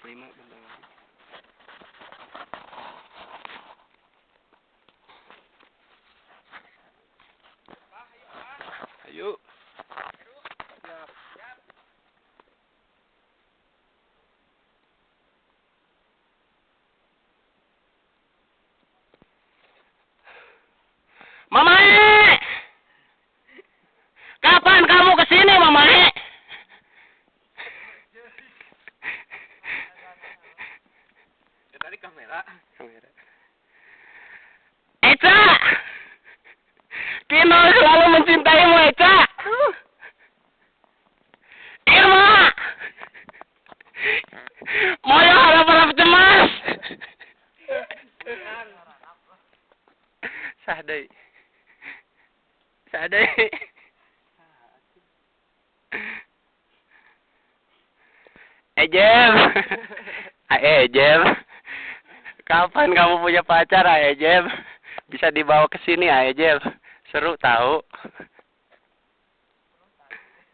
5 bentar lagi. Ayo. Mamae! Kapan kamu kesini, Mamae? Ya, tadi kamera. Eca! Kino selalu mencintaimu, Eca! Irma! Moyo harap-harap cemas! Sadai. Sadai. Ejem. Ejem. Kapan kamu punya pacar, Ejem? Bisa dibawa ke sini, Ejem. Seru tahu.